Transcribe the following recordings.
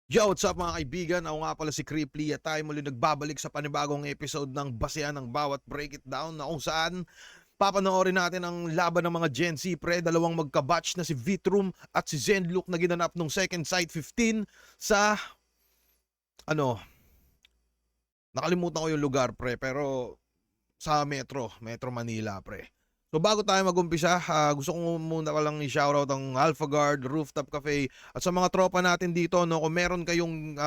Yo, what's up mga kaibigan? Ako nga pala si Creeply at tayo muli nagbabalik sa panibagong episode ng Basehan ng Bawat Break It Down na kung saan papanoorin natin ang laban ng mga Gen Z pre, dalawang magkabatch na si Vitrum at si Zenlook na ginanap nung Second Sight 15 sa nakalimutan ko yung lugar pre, pero sa Metro Manila pre. So bago tayo mag-umpisa, gusto ko muna palang i-shoutout ang Alpha Guard, Rooftop Cafe at sa mga tropa natin dito, no, kung meron kayong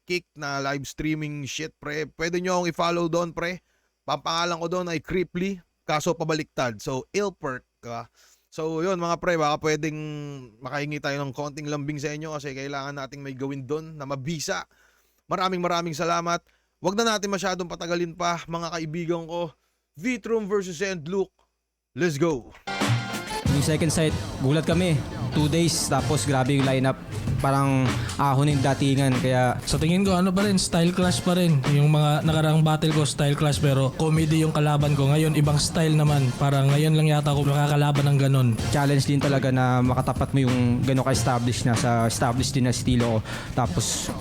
kick na live streaming shit pre, pwede nyo akong i-follow doon pre. Papangalan ko doon ay Creeply, kaso pabaliktad. So Ilperk ka. So yun mga pre, baka pwedeng makahingi tayo ng konting lambing sa inyo kasi kailangan nating may gawin doon na mabisa. Maraming salamat. Wag na natin masyadong patagalin pa mga kaibigan ko. Vitrum versus Zenlook. Let's go! Yung second sight, gulat kami. 2 days, tapos grabe yung lineup. Parang ahon yung datingan, kaya Sa tingin ko ano pa rin, style clash pa rin. Yung mga nakaraang battle ko, style clash, pero comedy yung kalaban ko. Ngayon, ibang style naman. Parang ngayon lang yata ako makakalaban ng ganun. challenge din talaga na makatapat mo yung gano'n ka-establish na sa established din na estilo ko. Tapos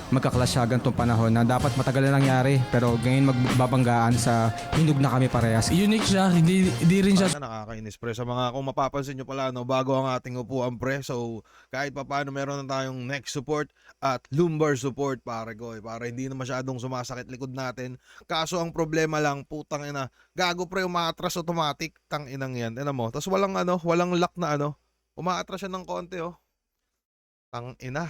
magka-clash siya ganitong panahon na dapat matagal na nangyari, pero ngayon magbabanggaan sa hinog na kami parehas. Unique siya, hindi rin siya Na nakakainis pre sa mga, kung mapapansin nyo pala no, bago ang ating upuan pre, so kahit pa paano meron na tayong neck support at lumbar support pare ko, para hindi na masyadong sumasakit likod natin. Kaso ang problema lang, putang ina, gago pre, umaatras automatic, tang inang yan, ina mo, tapos walang lock na umaatras siya ng konti tang ina.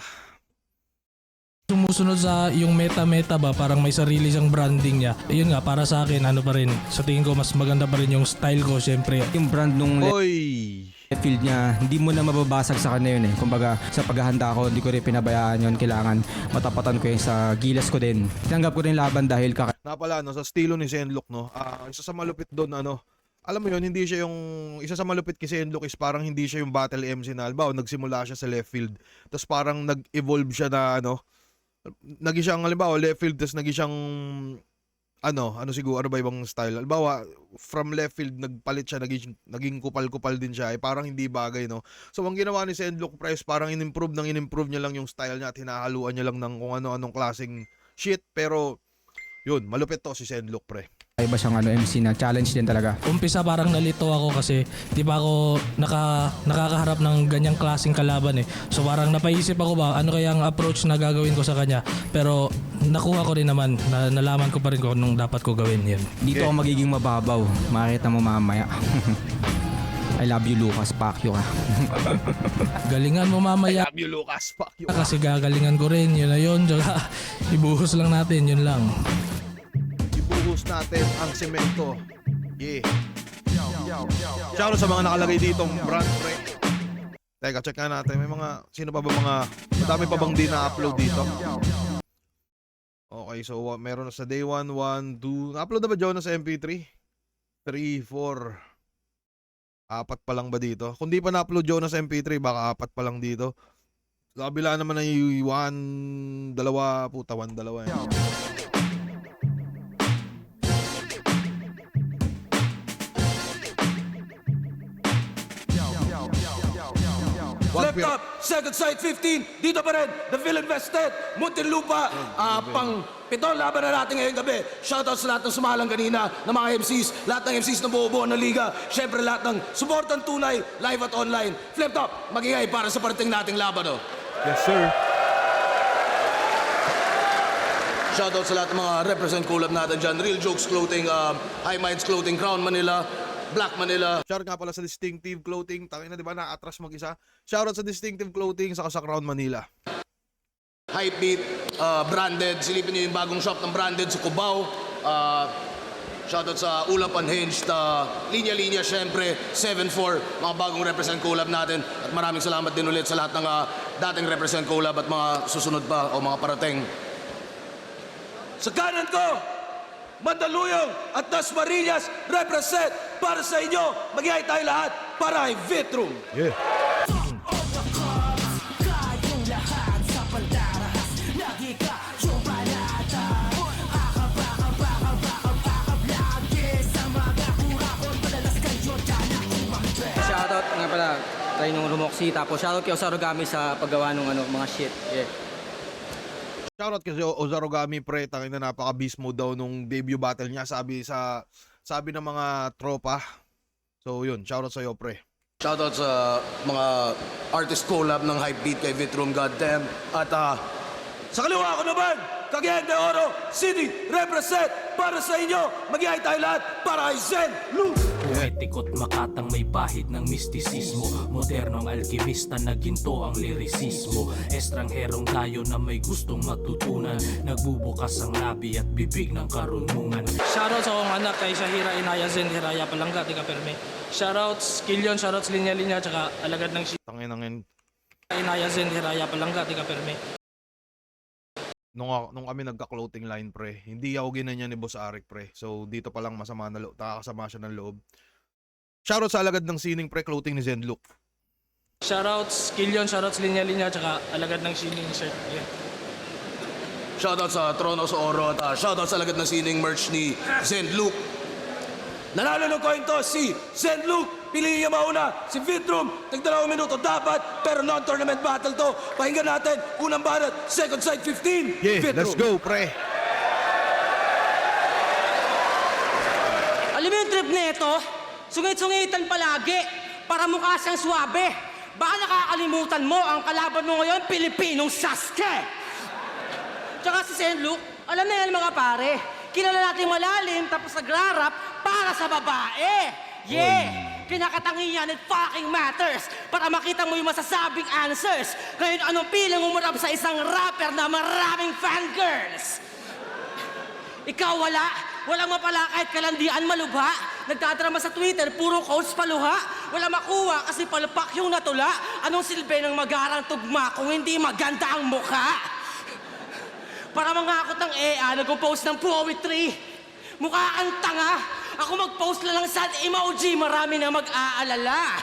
sumusunod sa yung meta ba, parang may sarili siyang branding niya. Yun nga, para sa akin, ano pa rin, sa tingin ko mas maganda pa rin yung style ko, syempre. Yung brand nung Oy! left field niya, hindi mo na mababasag sa kanya yun eh. Kumbaga, sa paghahanda ko, hindi ko rin pinabayaan yun. Kailangan matapatan ko yun sa gilas ko din. Tinanggap ko rin laban dahil Napala sa estilo ni Zenlook no. Isa sa malupit doon alam mo yun, hindi siya yung isa sa malupit kay Zenlook is parang hindi siya yung battle MC na halimbawa nagsimula siya sa left field. Tapos parang nag-evolve siya na naging siyang halimbawa left field tapos naging siyang siguro ano ba ibang style. Halimbawa from left field nagpalit siya, naging kupal-kupal din siya. Parang hindi bagay no. So ang ginawa ni Zenlook Press parang inimprove niya lang yung style niya at hinahaluan niya lang ng kung ano-anong klaseng shit, pero yun, malupit to si Zenlook pre. iba siyang MC na challenge din talaga. Umpisa parang nalito ako kasi di ba ako nakakaharap ng ganyang klaseng kalaban eh. So parang napaisip ako ba ano kaya ang approach na gagawin ko sa kanya. Pero nakuha ko rin naman, nalaman ko pa rin kung anong dapat ko gawin yun. Dito ako magiging mababaw. Makikita mo mamaya. I love you, Lucas. Pacquiao ka. Galingan mo mamaya Love you, Lucas. Fuck you. kasi gagalingan ko rin. Yun na yun. Tsaka ibuhos lang natin. Yun lang. Ibuhos natin ang semento. Yeah. Shoutout sa mga nakalagay ditong brand pre. Teka, check nga natin. May mga, sino pa ba madami pa bang di na-upload dito? Okay, so meron na sa day 1, 1, 2. Na-upload na ba Jonas sa MP3? 3, 4. Apat pa lang ba dito? Kung di pa na-upload Jonas sa MP3, baka apat pa lang dito. Sa kabila naman ay 1, 2, puta, 1, 2 yan. Left up, second side 15, dito pa rin, the Villain Vested, Muntinlupa, pang pitong laban na natin ngayong gabi. Shoutout sa lahat ng sumalang kanina, ng mga MCs, lahat ng MCs na buo-buo ng liga, syempre lahat ng suportang tunay, live at online. Flip top, magingay para sa parating nating laban. Yes, sir. Shoutout sa lahat ng mga represent collab natin dyan, Real Jokes Clothing, High Minds Clothing, Crown Manila, Black Manila. Shoutout nga pala sa Distinctive Clothing. Tangina, di ba, na-atras mag-isa. Shoutout sa Distinctive Clothing saka sa Crown Manila. Hypebeat, Branded, silipin niyo yung bagong shop ng Branded sa Cubao. Shoutout sa Ulap Unhinged, Linya-Linya syempre, 7-4, mga bagong represent collab natin. At maraming salamat din ulit sa lahat ng dating represent collab at mga susunod pa o mga parating. Sa kanan ko, Mandaluyong at Dasmariñas represent para sa inyo. Mag-ihay tayo lahat para kay Vitrum. Yeah. Shoutout nga pala kay nung Rumoxy, tapos shoutout kay Osarogami sa paggawa ng mga shit. Yeah. Shoutout kasi Ozarogami pre, tangin na napaka-beast mode daw nung debut battle niya, sabi ng mga tropa. So yun, shoutout sa iyo pre. Shoutout sa mga artist collab ng Hypebeat kay Vitrum Goddamn. At sa kaliwa ko naman, Cagayan de Oro City represent para sa inyo. Mag-ihay tayo lahat para kay Zen Lu. Poetikot makatang may bahid ng mistisismo. Modernong alkimista na ginto ang lirisismo. Estrangherong tayo na may gustong matutunan. Nagbubukas ang labi at bibig ng karunungan. Shoutout sa akong anak kay Shahira Inaya Zen Hiraya Palangga, di ka perme. Shoutouts Killion, shoutouts Linya Linya, tsaka alagad ng Tangin nangin. Inaya Zen Hiraya Palangga, di ka perme. Nung kami nagka-clothing line pre, hindi ako ginanyan ni Boss Arik pre. So dito pa lang masama na loob, nakakasama siya ng loob. Shoutout sa alagad ng sining pre, clothing ni Zenlook. Shoutouts Killion, shoutouts Linya Linya, tsaka alagad ng sining shirt. Yeah. Shoutout sa Tronos Oro at shoutout sa lagad ng sining merch ni Zen Luke. Nanalo ng coin toss si Zen Luke. Piliin niya mauna si Vitrum. Tig-2 minuto dapat, pero non-tournament battle to. Pakinggan natin, unang banat, second side 15. Yeah, Vitrum. let's go pre. Alam mo yung trip na ito? Sungit-sungitan palagi para mukha siyang swabe. Baka nakakalimutan mo ang kalaban mo ngayon, Pilipinong Sasuke. Tsaka si Saint Luke, alam na yan mga pare. Kilala natin malalim tapos nagrarap para sa babae. Yeah! Kinakatangian, it fucking matters para makita mo yung masasabing answers. Ngayon, anong pilang umarap sa isang rapper na maraming fangirls? Ikaw wala? Walang mapala kahit kalandian malubha? Nagtadrama sa Twitter, puro quotes paluha? Wala makuha kasi palpak yung natula? Anong silbi ng magarang tugma kung hindi maganda ang mukha? Para mangakot ng nag-post ng poetry. Mukha kang tanga. Ako mag-post lang ng sad emoji, marami na mag-aalala.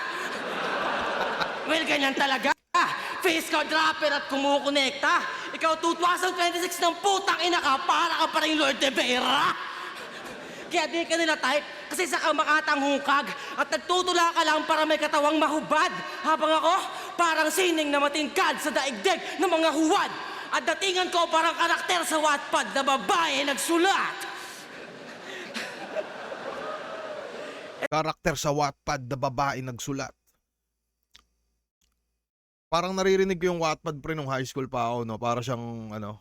Well, ganyan talaga. Face card rapper at kumukonekta. Ikaw 2026 ng putang ina ka, para ka pa rin Lord de Vera. Kaya di ka nila type kasi sa kamakatang hukag at nagtutula ka lang para may katawang mahubad. Habang ako, parang sining na matingkad sa daigdig ng mga huwad. At datingan ko parang karakter sa Wattpad na babae nagsulat. Karakter sa Wattpad na babae nagsulat. Parang naririnig ko yung Wattpad pre nung high school pa ako, no? Para siyang ano.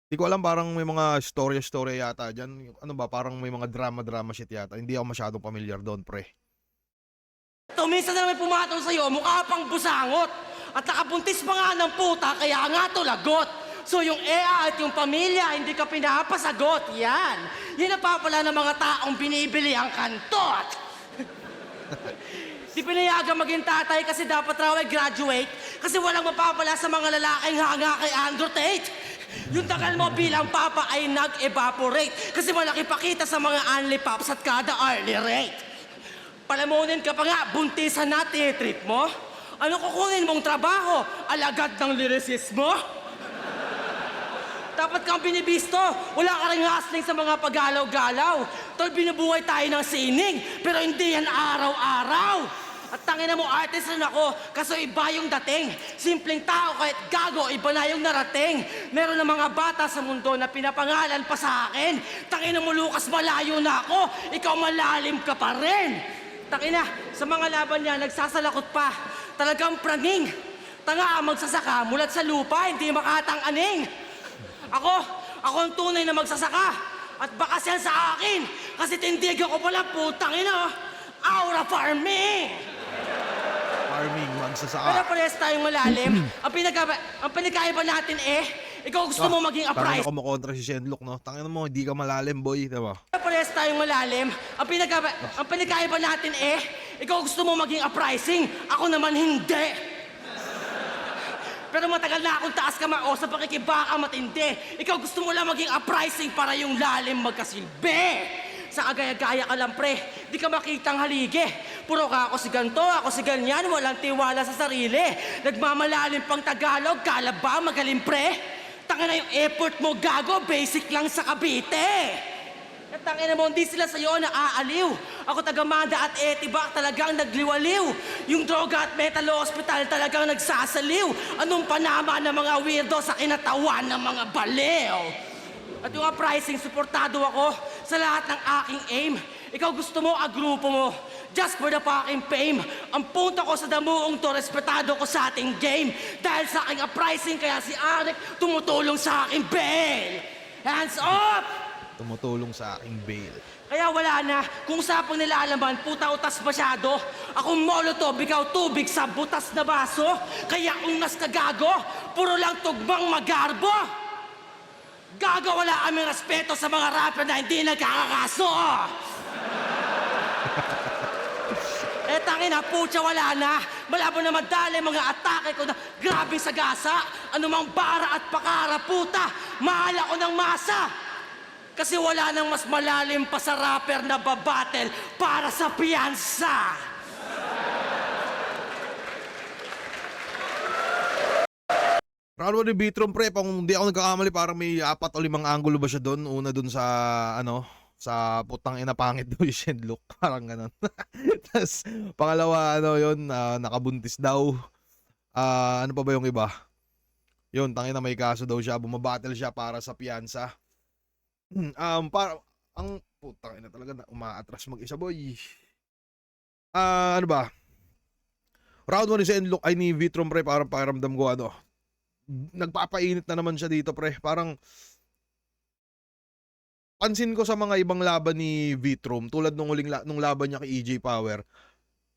Hindi ko alam, parang may mga story yata dyan. Ano ba, parang may mga drama shit yata. Hindi ako masyadong familiar doon pre. Ito, minsan na may pumatol sa'yo, mukha pang busangot. At nakabuntis pa nga ng puta, kaya nga to lagot. So yung at yung pamilya, hindi ka pinapasagot. Yan. Yan napapala ng mga taong binibili ang kantot. Di pinayagan maging tatay kasi dapat raw ay graduate. Kasi walang mapapala sa mga lalaking hanga kay Andrew Tate. Yung tagal mo bilang papa ay nag-evaporate. Kasi malaki pakita sa mga only pops at kada hourly rate. Palamunin ka pa nga, buntisan na trip mo. Ano kukunin mong trabaho? Alagad ng lyricismo? Dapat kang binibisto. Wala ka rin hustling sa mga pagalaw-galaw. Tol, binubuhay tayo ng sining, pero hindi yan araw-araw. At tangin na mo, artist rin ako, kaso iba yung dating. Simpleng tao kahit gago, iba na yung narating. Meron na mga bata sa mundo na pinapangalan pa sa akin. Tangin na mo, Lucas, malayo na ako. Ikaw malalim ka pa rin. Tangin na, sa mga laban niya, nagsasalakot pa. Talagang pranging. Tanga ang magsasaka, mulat sa lupa, hindi makatang-aning. Ako ang tunay na magsasaka. At bakas yan sa akin. Kasi tindig ako pala, putang ina. Aura farming. Farming, Pero magsasaka. parehas tayong malalim. Ang pinagkaiba natin ikaw gusto mo maging Parang uprising. ako makontra si Shenlock, no? Tangin mo, hindi ka malalim, boy. Diba? Pero parehas tayong malalim. Ang pinagkaiba natin ikaw gusto mo maging uprising. Ako naman hindi. Pero matagal na akong taas kamao sa pakikibaka matindi. Ikaw gusto mo lang maging uprising para yung lalim magkasilbi. Sa agaya-gaya ka lang, pre. Di ka makitang haligi. Puro ka ako si ganto, ako si ganyan, walang tiwala sa sarili. Nagmamalalim pang Tagalog, kala ba magaling, pre? Tanga na yung effort mo, gago, basic lang sa Cavite. Tangina mo, hindi sila sa'yo naaaliw. Ako taga-Manda at Etibac talagang nagliwaliw. Yung droga at metal hospital talagang nagsasaliw. Anong panama ng mga weirdo sa kinatawan ng mga baliw? At yung pricing, suportado ako sa lahat ng aking aim. Ikaw gusto mo, grupo mo. Just for the fucking fame. Ang punta ko sa damuong to, respetado ko sa ating game. Dahil sa aking pricing, kaya si Arik tumutulong sa aking bail. Hands up! Tumutulong sa aking bail. Kaya wala na, kung usapang nilalaman, puta utas masyado. Akong molotov, ikaw tubig sa butas na baso. Kaya ungas ka gago, puro lang tugmang magarbo. Gago, wala aming respeto sa mga rapper na hindi nagkakakaso. Tangina, putya, wala na. Malabo na madali mga atake ko na grabing sagasa. Anumang bara at pakara, puta, mahal ako ng masa. Kasi wala nang mas malalim pa sa rapper na babattle para sa piyansa. Round 1 ni Vitrom, pre, kung hindi ako nagkakamali, parang may 4 o 5 angulo ba siya doon? Una doon sa, sa putang ina pangit daw yung Shenlok. Parang ganon. Tapos, pangalawa, yun, nakabuntis daw. Ano pa ba yung iba? Yun, tangina may kaso daw siya. Bumabattle siya para sa piyansa. Ang putang ina talaga na umaatras mag-isa, boy. Ano ba? Round 1 ni Shenlok, ay ni Vitrom, pre, parang pakiramdam ko, nagpapainit na naman siya dito, pre. Parang, pansin ko sa mga ibang laban ni Vitrom, tulad nung laban niya kay EJ Power,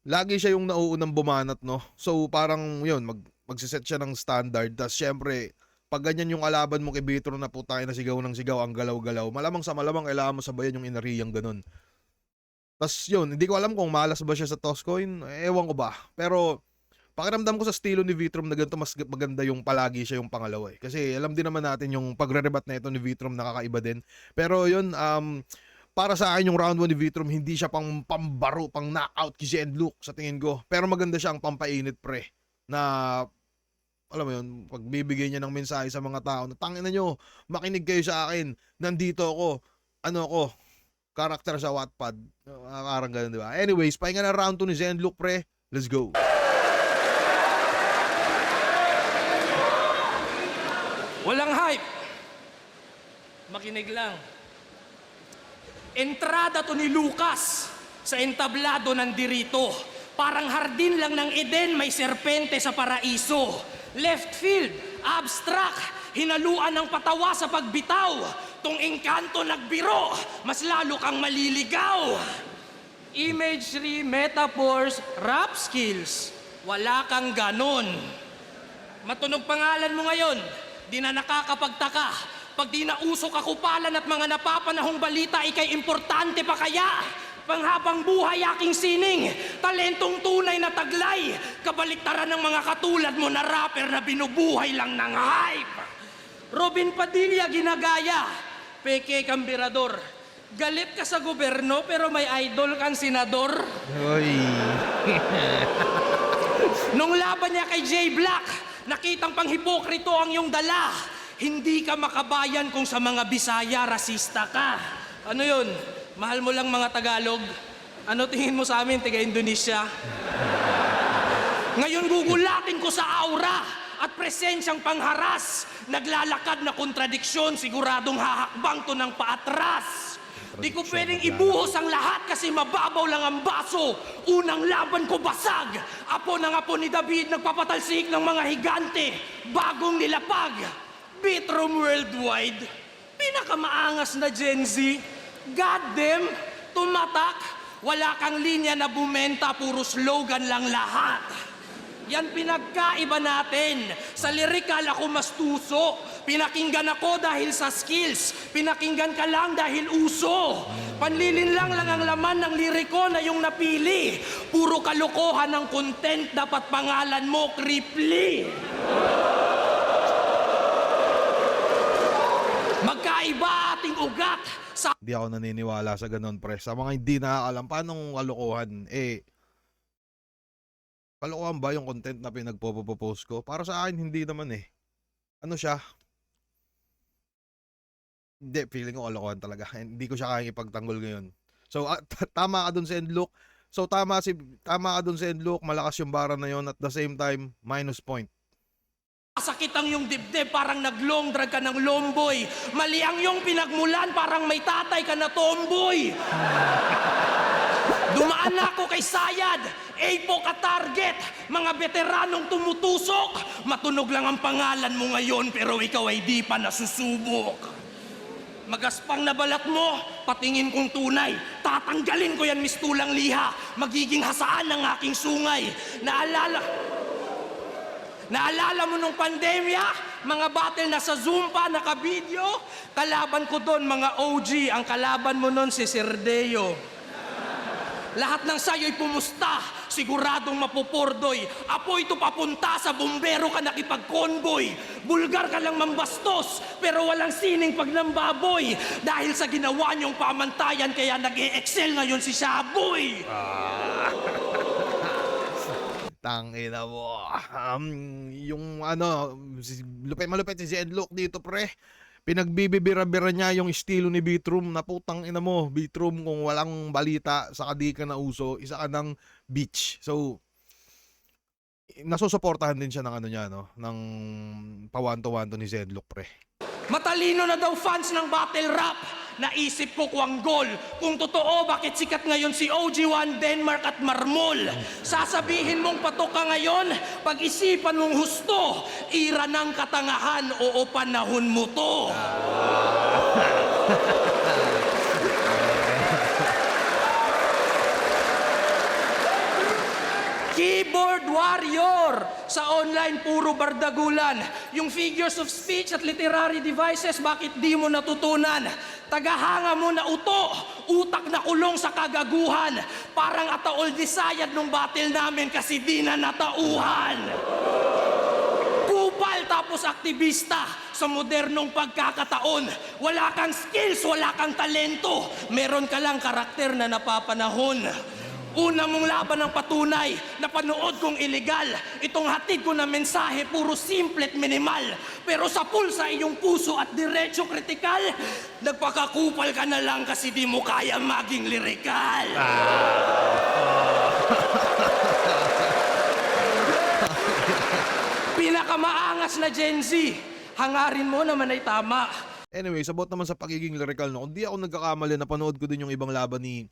lagi siya yung nauunang bumanat, no? So parang yun, magsiset siya ng standard. Tapos syempre, pag ganyan yung kalaban mo kay Vitrom na putay na sigaw ng sigaw, ang galaw-galaw, malamang sa malamang kailangan mo sabayan yung inariyang ganun. Tapos yun, hindi ko alam kung malas ba siya sa toss coin, ewan ko ba. Pero pakiramdam ko sa estilo ni Vitrom na ganito, mas maganda yung palagi siya yung pangalawa eh. Kasi alam din naman natin yung pagre-rebat na ito ni Vitrom nakakaiba din. Pero yun, para sa akin yung round 1 ni Vitrom, hindi siya pambaro, pang knockout kay Shenlok sa tingin ko. Pero maganda siya ang pampainit, pre. Na, alam mo yun, pagbibigay niya ng mensahe sa mga tao na tangina nyo, makinig kayo sa akin, nandito ako, karakter sa Wattpad. Parang ganun, di ba? Anyways, pahinga na round 2 ni Shenlok, pre. Let's go. Walang hype. Makinig lang. Entrada to ni Lucas sa entablado ng dirito. Parang hardin lang ng Eden, may serpente sa paraiso. Left field, abstract, hinaluan ng patawa sa pagbitaw. Tung engkanto nagbiro, mas lalo kang maliligaw. Imagery, metaphors, rap skills. Wala kang ganon. Matunog pangalan mo ngayon. Di na nakakapagtaka. Pag di nausok kakupalan at mga napapanahong balita, ikay importante pa kaya? Panghabang buhay aking sining, talentong tunay na taglay, kabaliktaran ng mga katulad mo na rapper na binubuhay lang ng hype. Robin Padilla ginagaya, peke kambirador. Galit ka sa gobyerno pero may idol kang senador. Hoy. Nung laban niya kay Jay Black, nakitang panghipokrito ang iyong dala. Hindi ka makabayan kung sa mga Bisaya rasista ka. Ano yun? Mahal mo lang mga Tagalog? Ano tingin mo sa amin, tiga Indonesia? Ngayon gugulatin ko sa aura at presensyang pangharas. Naglalakad na kontradiksyon, siguradong hahakbang to ng paatras. Di ko pwedeng ibuhos ang lahat kasi mababaw lang ang baso. Unang laban ko basag. Apo ng apo ni David nagpapatalsik ng mga higante. Bagong nilapag. Vitrom Worldwide. Pinakamaangas na Gen Z. Goddamn, tumatak. Wala kang linya na bumenta, puro slogan lang lahat. Yan pinagkaiba natin. Sa lirikal ako mas tuso. Pinakinggan ako dahil sa skills. Pinakinggan ka lang dahil uso. Panlilin lang ang laman ng liriko na yung napili. Puro kalokohan ng content, dapat pangalan mo, Kripli. Magkaiba ating ugat. Hindi ako naniniwala sa ganun, pre. Sa mga hindi nakakalam, paanong kalokohan? Kalokohan ba yung content na pinagpo-post ko? Para sa akin, hindi naman eh. Ano siya? Hindi, feeling ko kalokohan talaga. Hindi ko siya kayang ipagtanggol ngayon. So, tama ka dun sa Endlook. So, tama ka dun sa Endlook. Malakas yung bara na yon, at the same time, minus point. Sakit ang yung dibdib, parang nag-long drag ka ng lomboy. Mali ang yung pinagmulan, parang may tatay ka na tomboy. Dumaan na ako kay Sayad, Apo ka target, mga veteranong tumutusok. Matunog lang ang pangalan mo ngayon, pero ikaw ay di pa nasusubok. Magaspang na balat mo, patingin kong tunay. Tatanggalin ko yan mistulang liha, magiging hasaan ng aking sungay. Naalala mo nung pandemya? Mga battle na sa Zoom pa, naka-video? Kalaban ko doon, mga OG. Ang kalaban mo nun si Sir Deo. Lahat ng sayo'y pumusta, siguradong mapupordoy. Apo ito papunta, sa bumbero ka nakipag-convoy. Bulgar ka lang mambastos, pero walang sining pag nambaboy. Dahil sa ginawa niyong pamantayan, kaya nag-e-excel ngayon si Shaboy. Tangina mo. Yung ano, malupit si Zedlock dito, pre. Pinagbibibira-bira niya yung estilo ni Beatroom, na putang ina mo, Beatroom, kung walang balita, saka di ka na uso, isa ka ng bitch. So, nasusuportahan din siya ng ano niya, no? Ng pawanto-wanto ni Zedlock, pre. Matalino na daw fans ng battle rap. Naisip ko kuwang goal. Kung totoo, bakit sikat ngayon si OG1, Denmark at Marmol? Sasabihin mong patok ka ngayon, pag-isipan mong husto, ira ng katangahan, oo panahon mo to. Keyboard warrior! Sa online, puro bardagulan. Yung figures of speech at literary devices, bakit di mo natutunan? Tagahanga mo na uto, utak na kulong sa kagaguhan. Parang ataol disayad nung battle namin kasi di na natauhan. Kupal tapos aktivista sa modernong pagkakataon. Wala kang skills, wala kang talento. Meron ka lang karakter na napapanahon. Una mong laban ng patunay, napanood kong illegal. Itong hatid ko na mensahe, puro simple at minimal. Pero sa pulsa iyong puso at diretso kritikal, nagpakakupal ka na lang kasi di mo kaya maging lirikal. Pinakamaangas na Gen Z, hangarin mo naman ay tama. Anyway, sabot naman sa pagiging lyrical, no? Kung di ako nagkakamali, napanood ko din yung ibang laban ni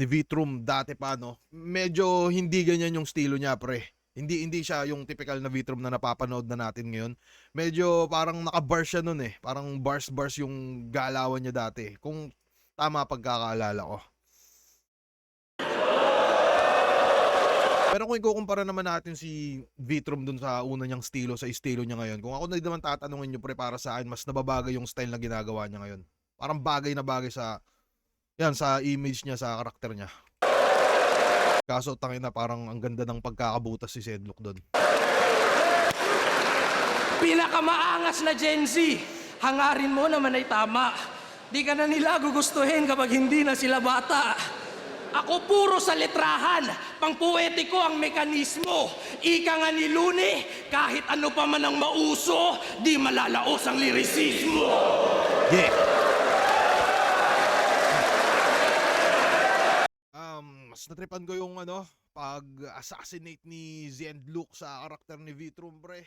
Beatroom dati pa, no? Medyo hindi ganyan yung estilo niya, pre. Hindi siya yung typical na Beatroom na napapanood na natin ngayon. Medyo parang naka-bars siya nun eh. Parang bars yung galawan niya dati. Kung tama pagkakaalala ko. Pero kung ikukumpara naman natin si Beatroom dun sa una niyang estilo sa estilo niya ngayon, kung ako na naman tatanungin niyo, pre, para sa akin, mas nababagay yung style na ginagawa niya ngayon. Parang bagay na bagay sa image niya, sa karakter niya. Kaso tangin na, parang ang ganda ng pagkakabutas si Zedlock doon. Pinakamaangas na Gen Z, hangarin mo naman ay tama. Di ka na nila gugustuhin kapag hindi na sila bata. Ako puro sa letrahan, pang-poetiko ang mekanismo. Ika nga ni Luni, kahit ano pa man ang mauso, di malalaos ang lirisismo. Yeah! Mas natripan ko yung pag-assassinate ni Zedlock sa karakter ni Beatroom, pre.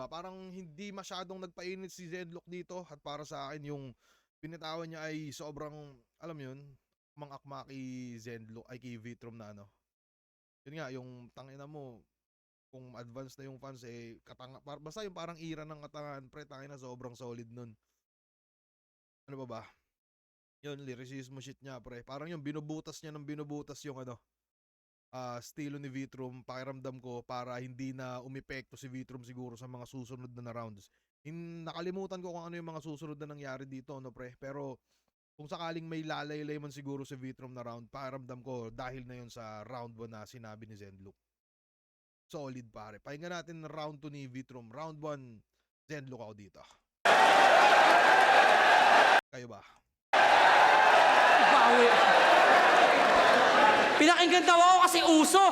Parang hindi masyadong nagpainit si Zedlock dito, at para sa akin yung binitawan niya ay sobrang, alam yun, mang-akma kay Zedlock, ay kay Beatroom na ano. Yun nga, yung tangina mo, kung advance na yung fans eh, basta yung parang ira ng katangahan, pre, tangina, sobrang solid nun. Ano ba? Yun, lyricismo shit niya, pre. Parang yung binubutas niya yung estilo ni Beatroom. Pakiramdam ko para hindi na umepekto si Beatroom siguro sa mga susunod na rounds. Nakalimutan ko kung ano yung mga susunod na nangyari dito, no, pre. Pero kung sakaling may lalaylay man siguro si Beatroom na round, pakiramdam ko dahil na yun sa round 1 na sinabi ni Zedlock. Solid, pare. Pakinggan natin round 2 ni Beatroom. Round 1, Zedlock ako dito. Kayo ba? Bawi. Pinakinggan daw ako kasi uso.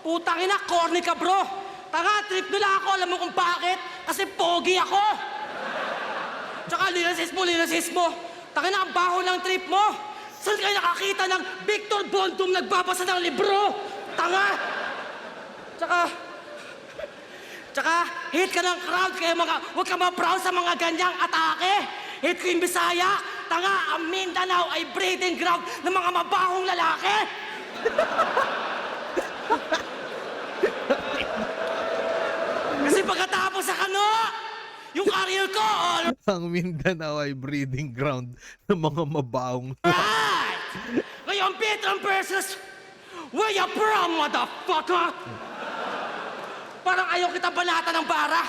Putang ina, corny ka, bro. Tanga, trip nila ako. Alam mo kung bakit? Kasi pogi ako. Tsaka linasis mo. Taka na ang baho ng trip mo. Saan kayo nakakita ng Victor Bondum nagbabasa ng libro? Tanga! Tsaka, hit ka ng crowd kaya huwag ka ma-proud sa mga ganyang atake. Hit ko yung Bisaya. Tanga, ang Mindanao ay breeding ground ng mga mabahong lalaki. Kasi pagkatapos sa kano, yung career ko, all Ang Mindanao ay breeding ground ng mga mabaong. right! Ngayon, Petron versus where you from, motherfucker? Parang ayaw kita balata ng bara.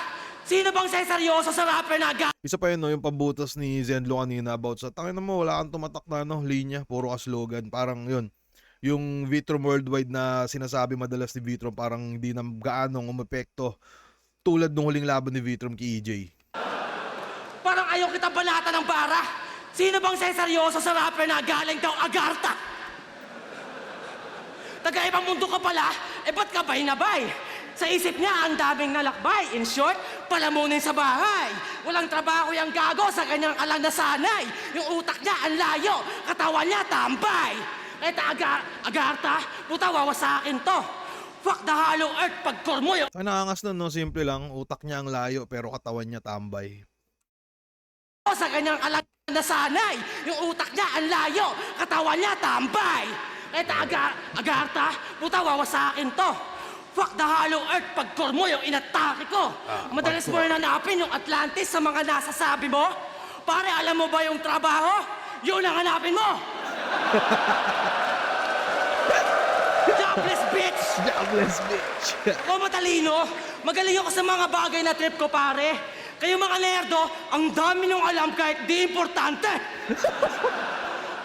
Sino bang seryoso sa rapper na Isa pa yun, no, yung pambutas ni Zenlo kanina about sa tangin mo, wala kang tumatak na linya, puro ka slogan. Parang yun, yung Vitrom Worldwide na sinasabi madalas ni Vitrom, parang hindi na gaanong umepekto tulad nung huling laban ni Vitrom kay EJ. Parang ayaw kita balata ng bara. Sino bang seryoso sa rapper na galing daw Agartha? Taga-ibang mundo ka pala, ba't ka bay-nabay? Sa isip niya, ang daming nalakbay. In short, palamunin sa bahay. Walang trabaho yung gago sa kanyang alang na sanay. Yung utak niya, ang layo. Katawan niya, tambay. Agartha, puta, wawasakin to. Fuck the hollow earth, pagkor mo yung Ang nakangas nun, no, simple lang, utak niya ang layo pero katawan niya tambay. sa kanyang alang na sanay. Yung utak niya, ang layo. Katawan niya, tambay. Agartha, puta, wawasakin to. Fuck the hollow earth, pagkor mo yung inatake ko. Madalas mo rin hanapin yung Atlantis sa mga nasasabi mo. Pare, alam mo ba yung trabaho? Yun ang hanapin mo. Jobless bitch! Jobless bitch! Ako matalino, magaling ako sa mga bagay na trip ko, pare. Kayo mga nerdo, ang dami nung alam kahit di importante.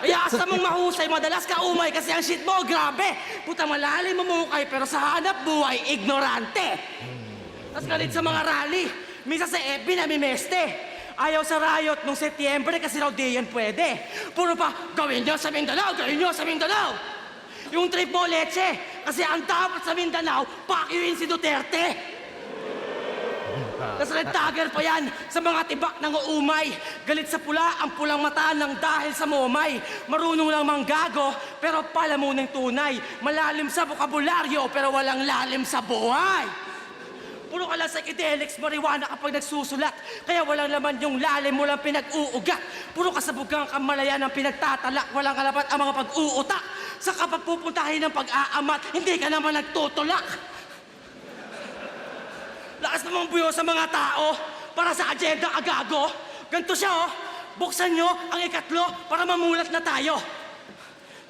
Kaya asa mong mahusay, madalas ka umay kasi ang shit mo, grabe. Puta, malalim mamukay pero sa hanap buhay, ignorante. Tapos galit sa mga rally. Misa sa FB namimeste. Ayaw sa riot nung Setyembre kasi raw di yan pwede. Puro pa, gawin nyo sa Mindanao, gawin nyo sa Mindanao. Yung trip mo, leche. Kasi ang dapat sa Mindanao, pakiwin si Duterte. Tapos red tagger pa yan sa mga tibak ng uumay. Galit sa pula, ang pulang mata ng dahil sa momay. Marunong lang manggago, pero palamuning tunay. Malalim sa bokabularyo, pero walang lalim sa buhay. Puro ka lang psychedelics, marijuana kapag nagsusulat. Kaya walang laman yung lalim, walang pinag-uugat. Puro kasabugang kamalayan ang pinagtatalak. Walang kalapat ang mga pag-uutak. Sa kapag pupuntahin ng pag-aamat, hindi ka naman nagtutulak. Lakas namang buyo sa mga tao para sa agenda agago. Ganito siya, oh. Buksan nyo ang ikatlo para mamulat na tayo.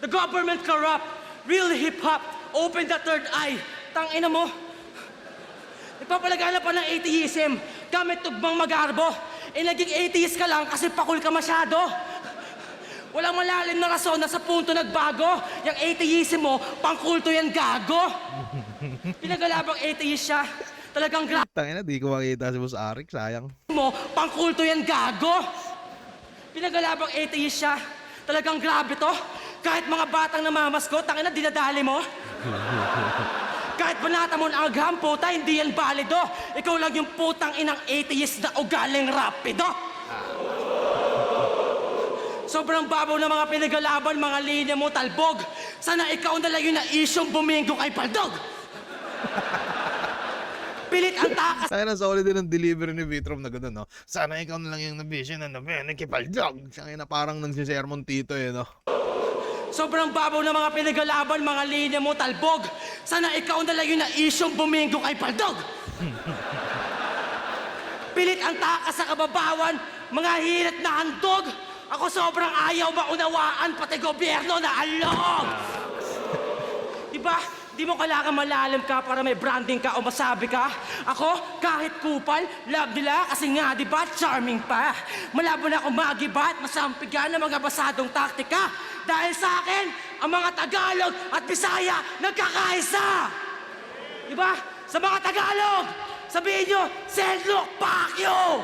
The government corrupt. Real hip-hop. Open the third eye. Tangina mo. Nagpapalagana pa ng atheism. Gamit tugmang magarbo. Naging atheist ka lang kasi pakul ka masyado. Walang malalim na rason na sa punto nagbago. Yung atheism mo, pangkulto yan gago. Pinagalabang atheist siya. Talagang grabe Tangina, di ko makita si Boss Arik, sayang. mo, pangkulto yan gago. Pinagalabang atheist siya. Talagang grabe to. Kahit mga batang namamasko, tangina, dinadali mo. Kahit banata mo na agham, puta, hindi yan balido. Ikaw lang yung putang inang atheist na ugaling rapido. Sobrang babaw ng mga pinagalaban, mga linya mo talbog. Sana ikaw na lang yung na-isyong bumingo kay Paldog. Pilit ang takas Kaya na solid din ang delivery ni Vitrom na gano'n, no? Sana ikaw na lang yung nabisyon na nakipaldog. Siya na parang nagsisermon tito, no? Sobrang babaw ng mga pinagalaban, mga linya mo talbog. Sana ikaw na lang yung na-isyong bumingo kay Paldog. Pilit ang takas sa kababawan, mga hirit na handog. Ako sobrang ayaw maunawaan, pati gobyerno na alog. Diba? Di mo kailangan malalim ka para may branding ka o masabi ka. Ako, kahit kupal, love nila kasi nga, di ba, charming pa. Malabo na akong magibat, masampigan ng mga basadong taktika. Dahil sa akin, ang mga Tagalog at Bisaya nagkakaisa. Di ba? Sa mga Tagalog, sabihin nyo, Senlok Pacquiao!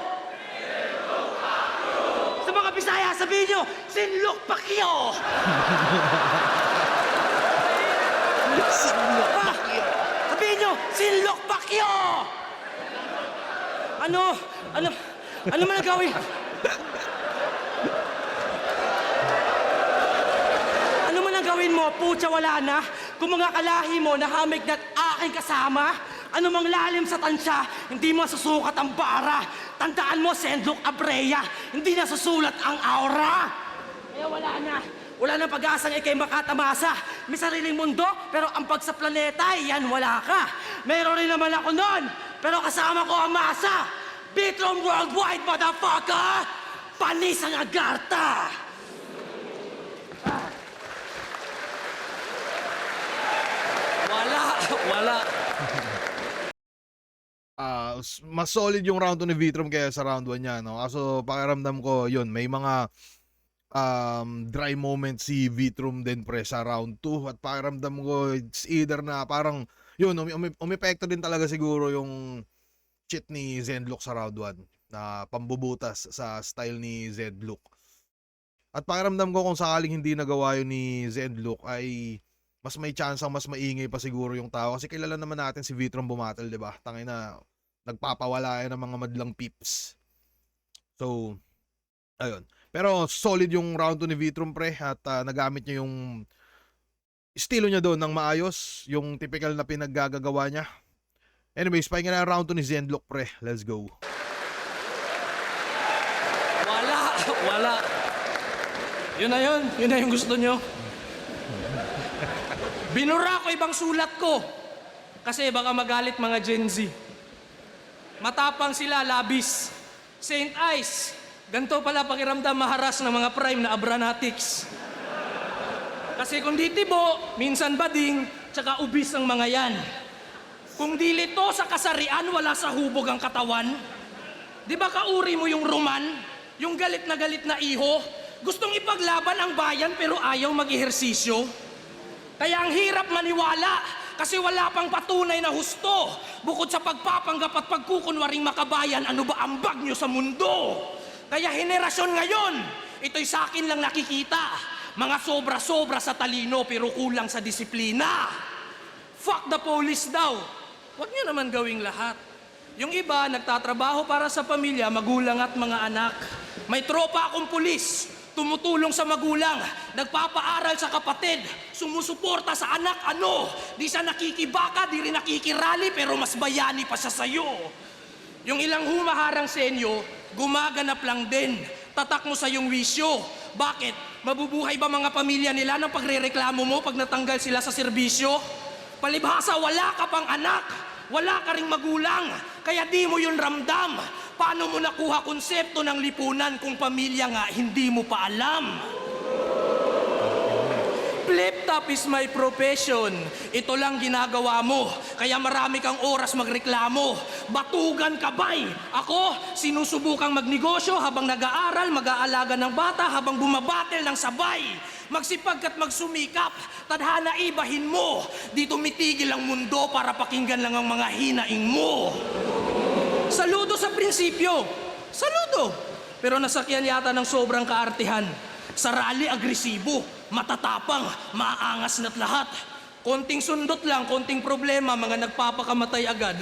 Sa mga Bisaya, sabihin nyo, Senlok Pacquiao! Sabihin nyo, Senlok Pacquiao! Ano man ang gawin? gagawin mo, putya wala na. Kung mga kalahi mo nahamig na't aking kasama, anumang lalim sa tansya, hindi mo susukat ang bara. Tandaan mo, Sendok Abrea, hindi na susulat ang aura. Kaya wala na. Wala nang pag-asang ikay makatamasa. May sariling mundo, pero ang pag sa planeta, yan wala ka. Meron rin naman ako nun, pero kasama ko ang masa. Bitrom worldwide, motherfucker! Panis ang agarta! Wala. Mas solid yung round 2 ni Vitrom kaya sa round 1 niya, no? Kaso pakiramdam ko, yun, may mga dry moment si Vitrom din pre sa round 2 at pakiramdam ko it's either na parang yun, umepekto din talaga siguro yung cheat ni Zenlook sa round 1 na pambubutas sa style ni Zenlook. At pakiramdam ko kung sakaling hindi nagawa yun ni Zenlook ay mas may chance ang mas maingay pa siguro yung tao kasi kilala naman natin si Vitrom bumatel, 'di ba? Tangay na nagpapawala yan ng mga madlang pips. So, ayun. Pero solid yung round 2 ni Vitrom pre at nagamit niya yung estilo niya doon ng maayos, yung typical na pinaggagawa niya. Anyways, pakinggan na ang round 2 ni Zenlook pre. Let's go. Wala. Yun na yung gusto nyo. Binura ko ibang sulat ko. Kasi baka magalit mga Gen Z. Matapang sila, labis. Saint Ice, ganito pala pakiramdam maharas ng mga prime na Abranatics. Kasi kung di tibo, minsan bading, tsaka ubis ang mga yan. Kung di lito sa kasarian, wala sa hubog ang katawan. Di ba kauri mo yung Roman? Yung galit na iho? Gustong ipaglaban ang bayan pero ayaw mag-ehersisyo? Kaya ang hirap maniwala kasi wala pang patunay na husto. Bukod sa pagpapanggap at pagkukunwaring makabayan, ano ba ambag nyo sa mundo? Kaya henerasyon ngayon, ito'y sa akin lang nakikita. Mga sobra-sobra sa talino pero kulang sa disiplina. Fuck the police daw. Huwag niyo naman gawing lahat. Yung iba, nagtatrabaho para sa pamilya, magulang at mga anak. May tropa akong pulis, tumutulong sa magulang, nagpapaaral sa kapatid, sumusuporta sa anak, di siya nakikibaka, di rin nakikirali, pero mas bayani pa siya sa'yo. Yung ilang humaharang sa inyo, gumaganap lang din. Tatak mo sa iyong wisyo. Bakit? Mabubuhay ba mga pamilya nila ng pagrereklamo mo pag natanggal sila sa serbisyo? Palibhasa, wala ka pang anak, wala ka ring magulang, kaya di mo yun ramdam. Paano mo nakuha konsepto ng lipunan kung pamilya nga hindi mo pa alam? Flip top is my profession. Ito lang ginagawa mo. Kaya marami kang oras magreklamo. Batugan ka bay. Ako, sinusubukang magnegosyo habang nag-aaral, mag-aalaga ng bata habang bumabatel ng sabay. Magsipag at magsumikap, tadhana ibahin mo. Di tumitigil ang mundo para pakinggan lang ang mga hinaing mo. Saludo sa prinsipyo. Saludo. Pero nasakyan yata ng sobrang kaartihan. Sa rally, agresibo, matatapang, maangas na't lahat. Konting sundot lang, konting problema, mga nagpapakamatay agad.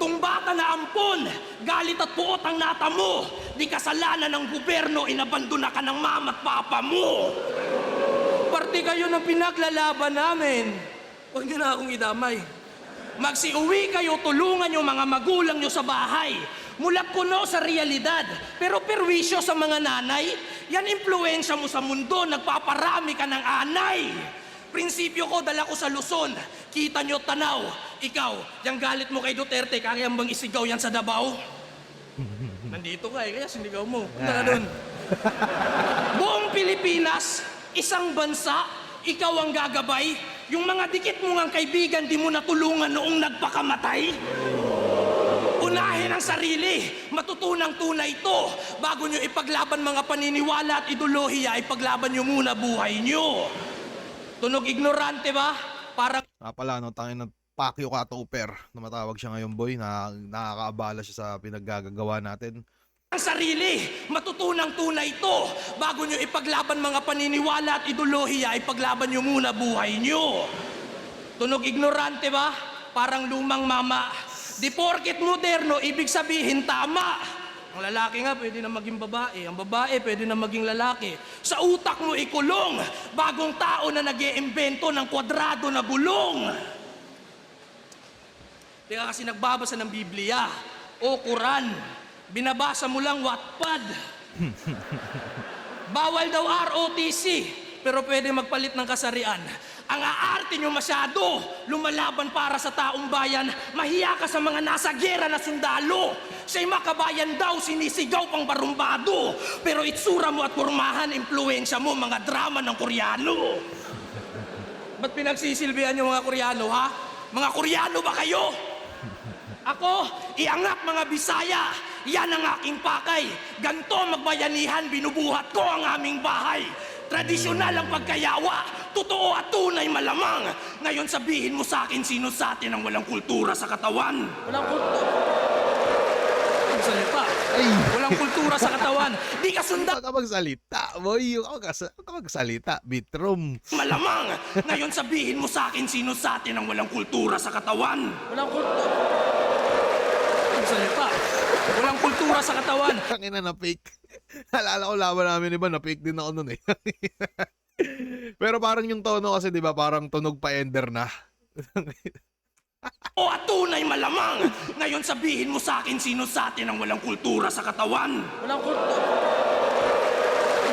Tumbata na ampon, galit at puot ang nata mo. Di kasalanan ng gobyerno, inabandona ka ng mama at papa mo. Parte kayo ng pinaglalaban namin. Huwag niyo na akong idamay. Magsiuwi kayo, tulungan yung mga magulang nyo sa bahay. Mulat kuno sa realidad, pero perwisyo sa mga nanay. Yan impluensya mo sa mundo, nagpaparami ka ng anay. Prinsipyo ko, dala ko sa Luzon. Kita nyo tanaw. Ikaw, yung galit mo kay Duterte, kaya bang isigaw yan sa Davao? Nandito ka kaya sinigaw mo. Punta ka dun. Buong Pilipinas, isang bansa, ikaw ang gagabay. Yung mga dikit mo ngang kaibigan, di mo natulungan noong nagpakamatay. Unahin ang sarili, matutunang tunay ito. Bago nyo ipaglaban mga paniniwala at ideolohiya, ipaglaban nyo muna buhay nyo. Tunog ignorante ba? Parang Pala, no, tangin ng Pacquiao Katuper na matawag siya ngayon, boy, na nakakaabala siya sa pinaggagawa natin. ang sarili, matutunang tunay ito. Bago nyo ipaglaban mga paniniwala at ideolohiya, ipaglaban nyo muna buhay nyo. Tunog ignorante ba? Parang lumang mama. Di porket moderno, ibig sabihin tama. Ang lalaki nga pwede na maging babae, ang babae pwede na maging lalaki. Sa utak mo ikulong, bagong tao na nag-iimbento ng kwadrado na gulong. Di ka kasi nagbabasa ng Biblia o Quran. Binabasa mo lang Wattpad. Bawal daw ROTC, pero pwede magpalit ng kasarian. Ang aarte nyo masyado, lumalaban para sa taong bayan, mahiya ka sa mga nasa gera na sundalo. Siya'y makabayan daw, sinisigaw pang barumbado. Pero itsura mo at pormahan, impluensya mo, mga drama ng Koreano. Ba't pinagsisilbihan yung mga Koreano, ha? Mga Koreano ba kayo? Ako, iangat mga Bisaya. Yan ang aking pakay. Ganto magbayanihan, binubuhat ko ang aming bahay. Tradisyonal ang pagkayawa. Totoo at tunay malamang. Ngayon sabihin mo sa akin, sino sa atin ang walang kultura sa katawan? Walang kultura. Salita. Ay. Walang kultura sa katawan. Di ka sundan. Huwag ka magsalita, boy. Huwag ka magsalita. Bitrom. Malamang. Ngayon sabihin mo sa akin, sino sa atin ang walang kultura sa katawan? Walang kultura. Salita. Walang kultura sa katawan. Tangina na fake. Alala ko laban namin iba, na fake din ako nun eh. Pero parang yung tono kasi, di ba, parang tunog pa ender na. O at tunay malamang. Ngayon sabihin mo sa akin, sino sa atin ang walang kultura sa katawan? Walang kultura.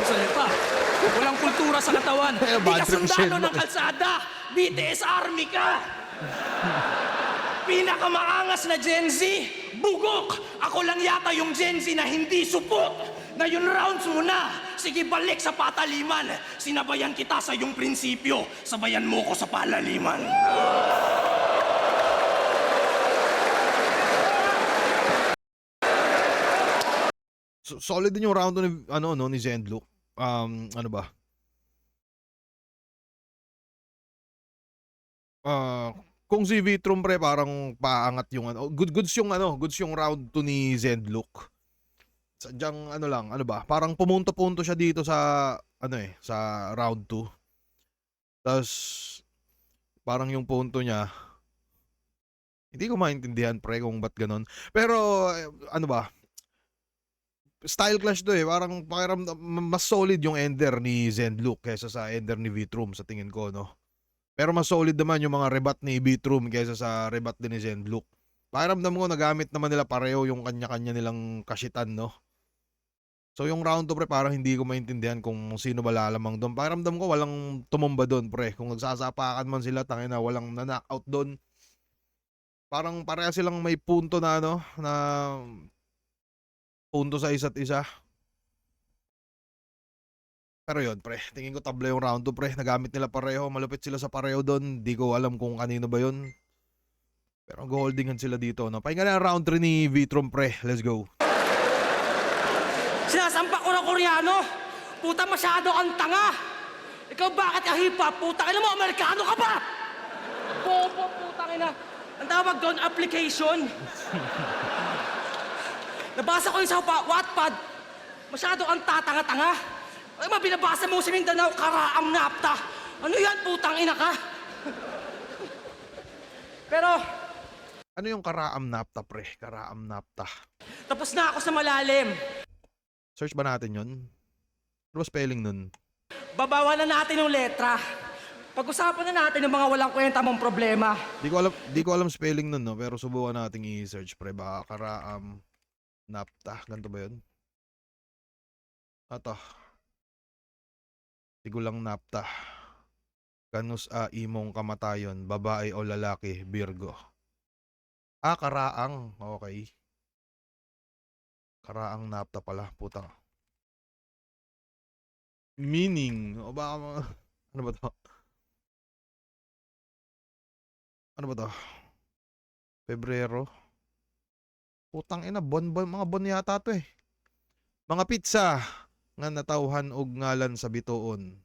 Salita. Walang kultura sa katawan. Di Bad ka trip sundalo siya, ng kalsada. BTS Army ka. Pinakamaangas na Gen Z, bugok. Ako lang yata yung Gen Z na hindi supot. Ngayon rounds mo na. Sige, balik sa pataliman. Sinabayan kita sa iyong prinsipyo. Sabayan mo ko sa palaliman. Solid din yung round ni ni Zenlook. Ano ba? Kung si Vitrum pre parang paangat yung goods yung round 2 ni Zenlook. Sadyang parang pumunto-punto siya dito sa sa round 2. Tapos parang yung punto niya hindi ko maintindihan pre kung ba't ganun. Pero style clash to eh. Parang pakiramdam mas solid yung ender ni Zenlook kaysa sa ender ni Vitrum sa tingin ko, no? Pero mas solid naman yung mga rebat ni Vitrum kaysa sa rebat din ni Zenlook. Pakiramdam ko nagamit naman nila pareho yung kanya-kanya nilang kasitan, no? So yung round 2 pre parang hindi ko maintindihan kung sino ba lalamang doon. Pakiramdam ko walang tumumba doon pre. Kung nagsasapakan man sila tangina walang na-knockout doon. Parang pareha silang may punto na na punto sa isa't isa. Pero yun, pre. Tingin ko tabla yung round 2, pre. Nagamit nila pareho. Malupit sila sa pareho doon. Di ko alam kung kanino ba yun. Pero go-holdingan sila dito, no? Pahinga na ang round 3 ni Vitrum, pre. Let's go. Sinasampak ko ng Koreano. Puta, masyado kang tanga. Ikaw bakit ka hip-hop? Puta, ina mo, Amerikano ka ba? Bobo, putang ina. Ang tawag doon, application. Nabasa ko yung sa Wattpad. Masyado kang tatanga-tanga. Ay, binabasa mo sa Mindanao, karaang napta. Ano yan, putang ina ka? Pero, Ano yung karaam napta, pre? Karaam napta. tapos na ako sa malalim. Search ba natin yun? Ano ba spelling nun? Babawalan natin yung letra. Pag-usapan na natin yung mga walang kwenta mong problema. Di ko alam spelling nun, no? Pero subukan nating i-search, pre. Baka karaam napta. Ganito ba yun? Ato. Tigulang napta. Kanus imong kamatayon, babae o lalaki, Virgo. Karaang. Okay. Karaang napta pala, puta. Meaning, o baka ano ba to? Ano ba to? Pebrero. Putang ina, mga bon yata to eh. Mga pizza nga natawhan og ngalan sa bituon.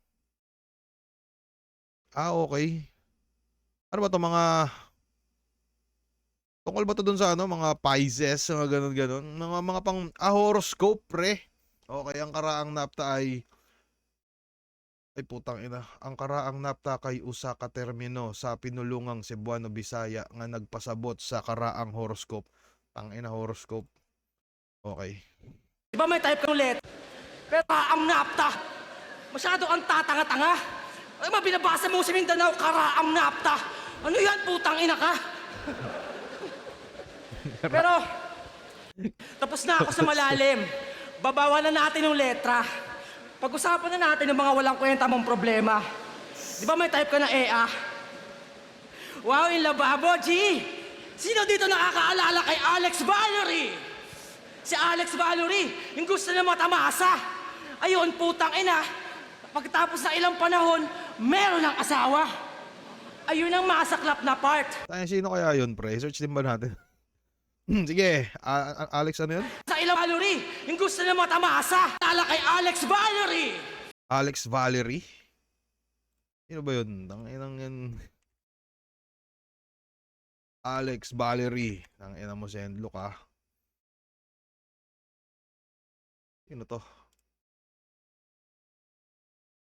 Okay. Ano ba to mga tungkol ba to dun sa mga Pisces, mga ganun-ganun, mga pang horoscope pre. Okay, ang karaang napta ay putang ina. Ang karaang napta kay usa ka termino sa pinulungang Cebuano Bisaya nga nagpasabot sa karaang horoscope. Tangina horoscope. Okay. Di ba may type kang letter? Pero ang napta. Masyado kang tatanga-tanga. Ay, mabinabasa mo sa Mindanao, karaang napta. Ano yan, putang ina ka? Pero, tapos na ako sa malalim. Babawalan na natin yung letra. Pag-usapan na natin yung mga walang kwenta mong problema. Di ba may type ka na EA? Wow, yung lababo, G! Sino dito nakakaalala kay Alex Valerie? Si Alex Valerie, yung gusto na matamasa. Ayun, putang ina. Pagkatapos ng ilang panahon, meron ng asawa. Ayun ang masaklap na part. Tayo, sino kaya yun, pre? Search din ba natin? Sige, Alex ano yun? Sa ilang Valerie, yung gusto na matamasa. Alala kay Alex Valerie. Alex Valerie? Sino ba yun? Tanginang yan. Alex Valerie. Tangina mo send look ah. Sino to?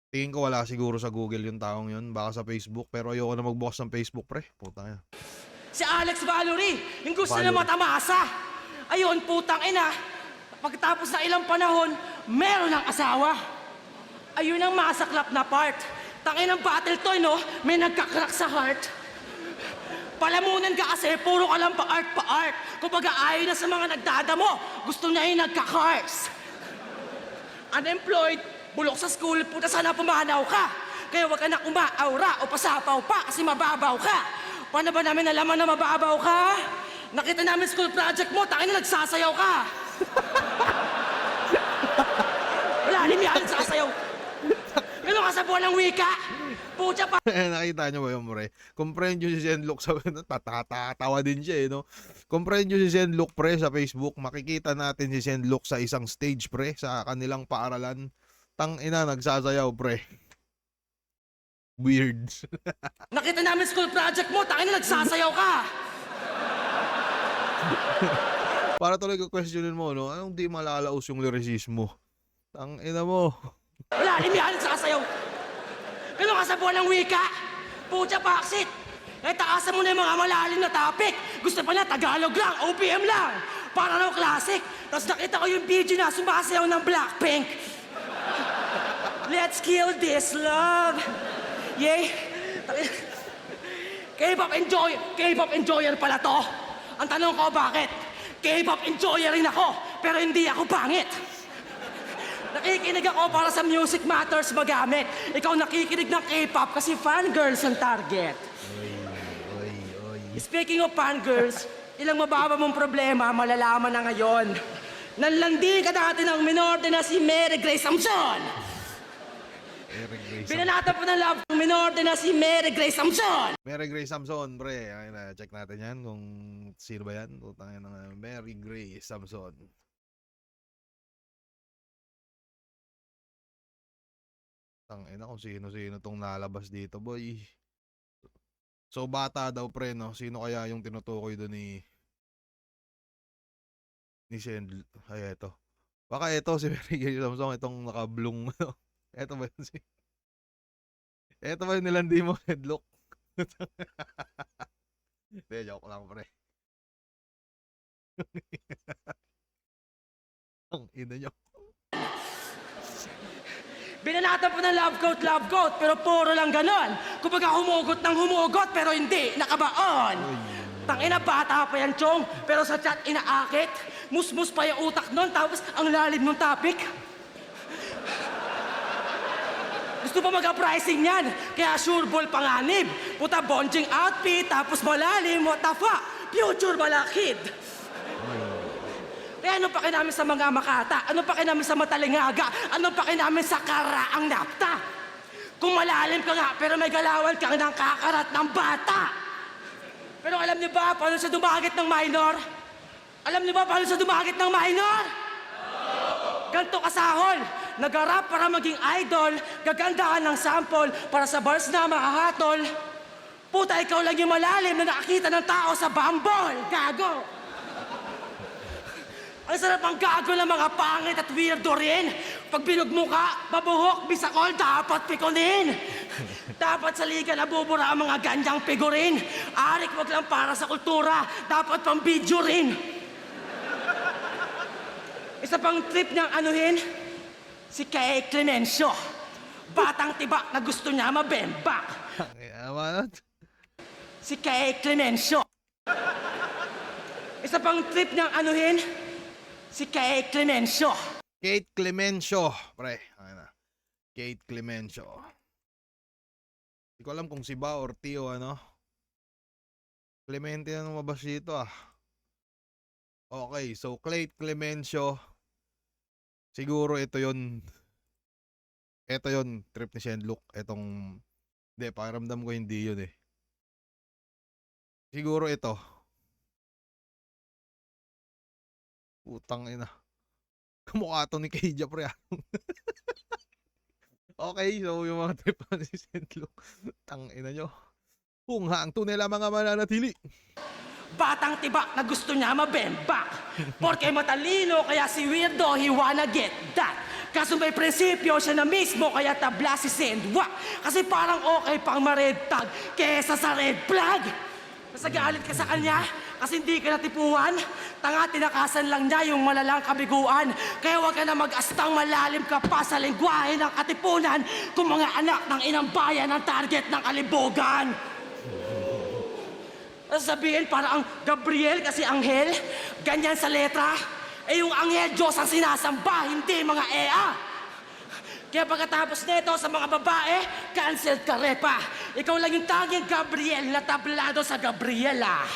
Tingin ko wala siguro sa Google yung taong yun. Baka sa Facebook. Pero ayoko na magbukas ng Facebook, pre. Putang ina. Si Alex Valerie, yung gusto na Valerie. matamasa. Ayun, putang ina. Pagkatapos ng ilang panahon, meron ng asawa. Ayun ang masaklap na part. Tangin ng battle toy, no? May nagkakrak sa heart. Palamunan ka kasi, puro ka lang pa-art. Kumbaga ayaw na sa mga nagdadamo. Gusto niya yung nagka-cars. Unemployed, bulok sa school, puta sana pumanaw ka. Kaya wag ka na umaaura o pasapaw pa kasi mababaw ka. Paano ba namin nalaman na mababaw ka? Nakita namin school project mo, tangin na nagsasayaw ka. Wala, yan, nagsasayaw. Ganun ka sa buwan ng wika. Pucha pa. Nakita nyo ba yun, pre? Comprehend nyo si Zenlook sa... Tatatawa din siya, eh, no? Comprehend nyo si Zenlook, pre, sa Facebook. Makikita natin si Zenlook sa isang stage, pre, sa kanilang paaralan. Tangina, nagsasayaw, pre. Weird. Nakita namin school project mo, tangin na nagsasayaw ka. Para tuloy ko questionin mo, no? Anong di malalaos yung lyricismo? Tangina mo. Wala, yan, nagsasayaw. Ganun ka sa buwan ng wika. Pucha paksit. Eh, taasan mo na yung mga malalim na topic. Gusto pa na Tagalog lang, OPM lang. Para raw classic. Tapos nakita ko yung video na sumasayaw ng Blackpink. Let's kill this love. Yay. K-pop enjoyer pala to. Ang tanong ko, bakit? K-pop enjoyer rin ako, pero hindi ako pangit. Nakikinig ako para sa Music Matters magamit. Ikaw nakikinig ng K-pop kasi fangirls ang target. Speaking of fangirls, ilang mababa mong problema, malalaman na ngayon. Nanlandi ka dati ng minor na si Mary Grace Samson. Binanatan po ng love ng minor na si Mary Grace Samson. Mary Grace Samson, pre. Ayun na, check natin yan kung sino ba yan. Tutangin ng Mary Grace Samson. Tangina kung sino-sino tong nalabas dito, boy. So, bata daw, pre, no? Sino kaya yung tinutukoy doon ni Send? Ay, eto. Baka eto si Mary Grace Samson, itong nakablong. Eto ba yun si... Eto ba yung nilandi mo, headlock? Hindi, joke lang, pre. Ang ina nyo. Binanatan po ng love coat, pero puro lang ganon. Kumbaga humugot ng humugot, pero hindi, nakabaon. Tangina, bata pa yan, Chong, pero sa chat inaakit. Musmus pa yung utak nun, tapos ang lalim ng topic. Gusto pa mag-pricing yan, kaya sure ball panganib. Puta, bonjing outfit, tapos malalim, what the fuck? Future balakid. Kaya ano pa namin sa mga makata? Ano pa namin sa matalingaga? Ano pa namin sa karaang napta? Kung malalim ka nga, pero may galawan kang ng kakarat ng bata. Pero alam niyo ba paano siya dumagit ng minor? Alam niyo ba paano siya dumagit ng minor? Ganto kasahol. Nag-rap para maging idol, gagandahan ng sample para sa bars na makahatol. Puta, ikaw lang yung malalim na nakakita ng tao sa bambol. Gago! Ang sarap ang gago ng mga pangit at weirdo rin. Pag binugmuka, babuhok, bisakol, dapat pikunin. Dapat sa liga nabubura ang mga ganyang figurin. Arik, wag lang para sa kultura, dapat pang video rin. Isa pang trip niyang anuhin, si Kay Clemencio. Batang tibak na gusto niya mabembak. Ano? Si Kay Clemencio. Isa pang trip niyang anuhin, si Kay Clemencio. Kate Clemencio, pre. Ano? Kate Clemencio. Hindi ko alam kung si ba or Tio, ano. Clemente na lumabas dito, ah. Okay, so Kate Clemencio. Siguro ito yon. Ito yon trip ni Shenlok. Etong, hindi, pakiramdam ko hindi yun eh. Siguro ito. Putang ina. Kamukha to ni Keija, pre. Okay, so yung mga trip ni Shenlok. Tang ina nyo. Kung ang tunay lamang ang mananatili. Batang tibak na gusto niya mabembak. Porque matalino, kaya si weirdo, he wanna get that. Kaso may prinsipyo siya na mismo, kaya tabla si Sendwa. Kasi parang okay pang ma-red tag kesa sa red flag. Nasagalit ka sa kanya kasi hindi ka natipuan. Tanga, tinakasan lang niya yung malalang kabiguan. Kaya huwag ka na mag-astang malalim ka pa sa lengguwahe ng katipunan kung mga anak ng inang bayan ang target ng kalibugan. Sabihin para ang Gabriel kasi anghel, ganyan sa letra. Eh yung anghel, Diyos ang sinasamba, hindi mga EA. Kaya pagkatapos nito sa mga babae, cancelled ka repa. Ikaw lang yung tanging Gabriel na tablado sa Gabriela.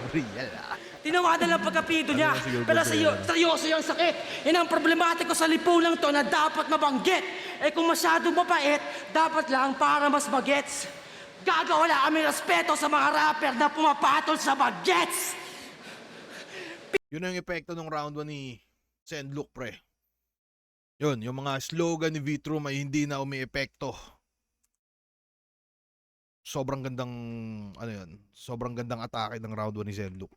Gabriela. Tinawadan lang pagkapido niya. Pero seryoso yung sakit. Yan ang problematiko sa lipunang to na dapat mabanggit. Eh kung masyadong mapait, dapat lang para mas magets. Gagawala kami respeto sa mga rapper na pumapatol sa bagets. Yun ang epekto ng round 1 ni Shenlok, pre. Yun, yung mga slogan ni Vitrum ay hindi na umiepekto. Sobrang gandang, ano yun, sobrang gandang atake ng round 1 ni Shenlok.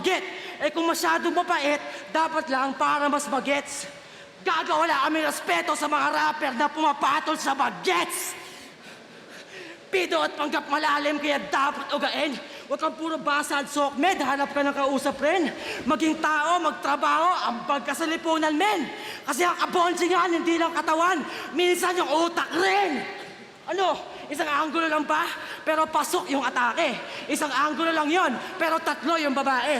Get! Eh kung masyadong mapait, dapat lang para mas magets. Gagawala kami respeto sa mga rapper na pumapatol sa bagets. Pido at panggap malalim kaya dapat ugain. Huwag kang puro basad, sokmed, hanap ka ng kausap rin. Maging tao, magtrabaho, ambag ka sa lipunan, men. Kasi ang kabonsingan, hindi lang katawan, minsan yung utak rin. Ano, isang anggulo lang ba? Pero pasok yung atake. Isang anggulo lang yon, pero tatlo yung babae.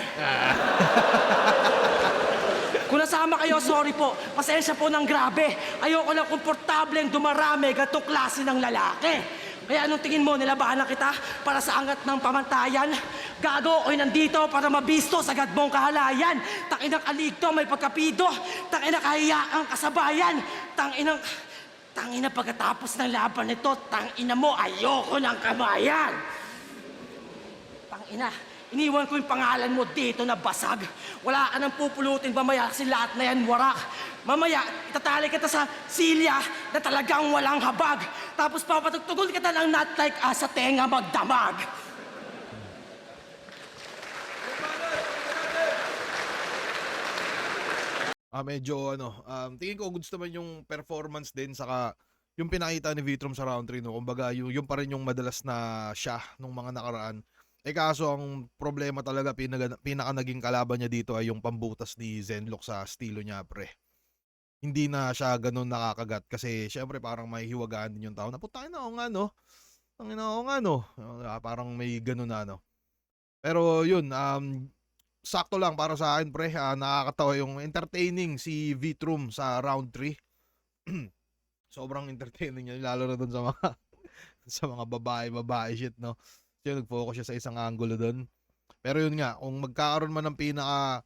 Kung nasama kayo, sorry po. Pasensya po ng grabe. Ayoko lang komportableng dumarami gatong klase ng lalaki. Kaya anong tingin mo, nilabahan na kita para sa angat ng pamantayan? Gago, ako'y nandito para mabisto sa gadmong kahalayan. Tanginang aligto, may pagkapido. Tanginang kahiyaang kasabayan. Tanginang pagkatapos ng laban nito, tangina mo, ayoko ng kamayan. Tangina, iniwan ko yung pangalan mo dito na basag. Wala ka nang pupulutin mamaya kasi lahat na yan warak. Mamaya, itatali kita sa silya na talagang walang habag. Tapos papatugtugol kita ng not like sa tenga magdamag. Medyo ano, tingin ko gusto naman yung performance din saka yung pinakita ni Vitrum sa round 3, no. Kumbaga yung pa rin yung madalas na siya nung mga nakaraan. Eh kaso ang problema talaga pinaka naging kalaban niya dito ay yung pambutas ni Zenlok sa estilo niya, pre. Hindi na siya ganun nakakagat kasi syempre parang may hiwagaan din yung tao na putangin na ako nga no. Tangina ako nga no. Parang may ganun na no. Pero yun, sakto lang para sa akin, pre. Nakakatawa yung entertaining si Vitrum sa round 3. Sobrang entertaining niya lalo na dun sa mga sa mga babae shit, no. So nag-focus siya sa isang angulo dun. Pero yun nga, kung magkakaroon man ng pinaka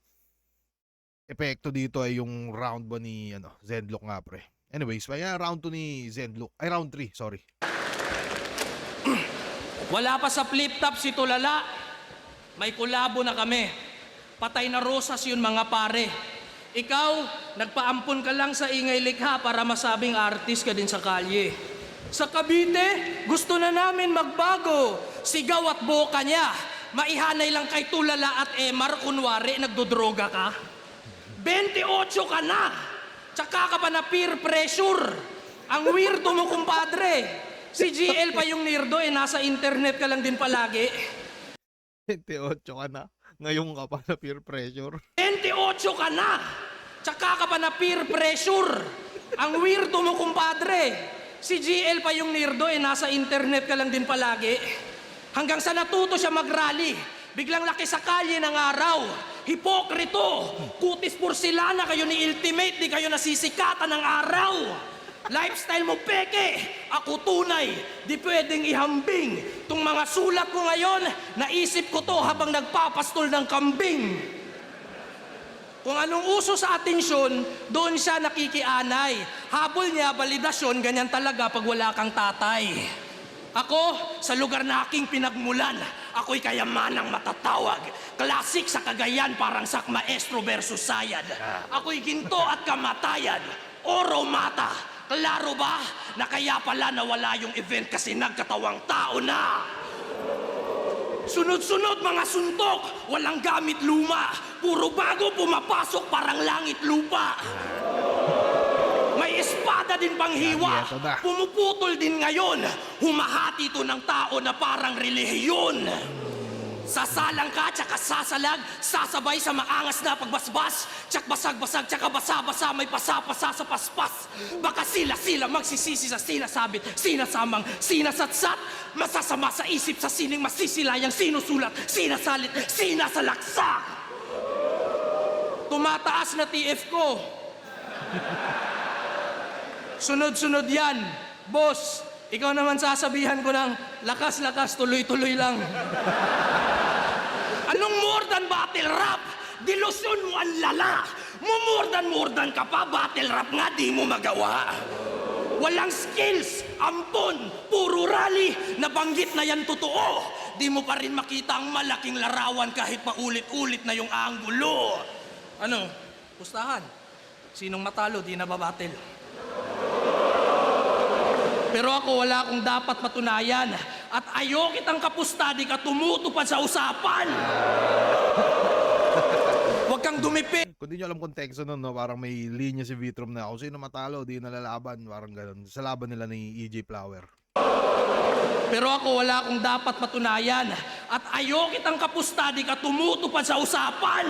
epekto dito ay yung round 1 ni Zenlok nga, pre. Anyways, kaya round 2 ni Zenlok. Ay, round 3, sorry. Wala pa sa flip-top si Tulala. May kulabo na kami. Patay na rosas yun mga pare. Ikaw, nagpaampon ka lang sa ingay likha para masabing artist ka din sa kalye. Sa Cavite, gusto na namin magbago. Sigaw at boka niya. Maihanay lang kay Tulala at Emar kunwari nagdodroga ka. 28 ka na. Tsaka ka pa na peer pressure. Ang weirdo mo, kumpadre. Si GL pa yung weirdo nasa internet ka lang din palagi. 28 ka na. Ngayon ka pa na peer pressure. 28 ka na! Tsaka ka pa na peer pressure. Ang weirdo mo, kumpadre. Si GL pa yung weirdo nasa internet ka lang din palagi. Hanggang sa natuto siya mag-rally. Biglang laki sa kalye ng araw. Hipokrito. Kutis porcelana kayo ni Ultimate, di kayo nasisikatan ng araw. Lifestyle mo peke, ako tunay, di pwedeng ihambing. Tung mga sulat ko ngayon, naisip ko to habang nagpapastol ng kambing. Kung anong uso sa atensyon, doon siya nakikianay. Habol niya, validasyon, ganyan talaga pag wala kang tatay. Ako, sa lugar na aking pinagmulan, ako'y kayamanang matatawag. Klasik sa Cagayan, parang sak maestro versus sayad. Ako'y ginto at kamatayan, oro mata. Klaro ba na kaya pala nawala yung event kasi nagkatawang tao na? Sunod-sunod mga suntok, walang gamit luma. Puro bago pumapasok parang langit lupa. May espada din panghiwa, Yan, ito na. pumuputol din ngayon. Humahati to ng tao na parang relihiyon. Sasalang ka, tsaka sasalag, sasabay sa maangas na pagbasbas. Tsak basag-basag, tsaka basa-basa, may pasa-pasa sa paspas. Baka sila-sila magsisisi sa sinasabit, sinasamang, sinasatsat. Masasama sa isip sa sining masisilayang sinusulat, sinasalit, sinasalaksak. Tumataas na TF ko. Sunod-sunod yan. Boss, ikaw naman sasabihan ko ng lakas-lakas, tuloy-tuloy lang. Anong more than battle rap? Delusyon mo ang lala. Mumordan ka pa, battle rap nga di mo magawa. Walang skills, ampon, puro rally, nabanggit na yan totoo. Di mo pa rin makita ang malaking larawan kahit paulit-ulit na yung anggulo. Ano, pustahan? Sinong matalo, di na babattle. Pero ako wala akong dapat patunayan. At ayaw kitang kapusta, di ka tumutupad sa usapan. Huwag kang dumipit. Kung di nyo alam konteksto nun, no, parang may linya si Vitrom na kung sino matalo, di nalalaban. Parang ganun. Sa laban nila ni EJ Flower. Pero ako wala akong dapat patunayan. At ayaw kitang kapusta, di ka tumutupad sa usapan.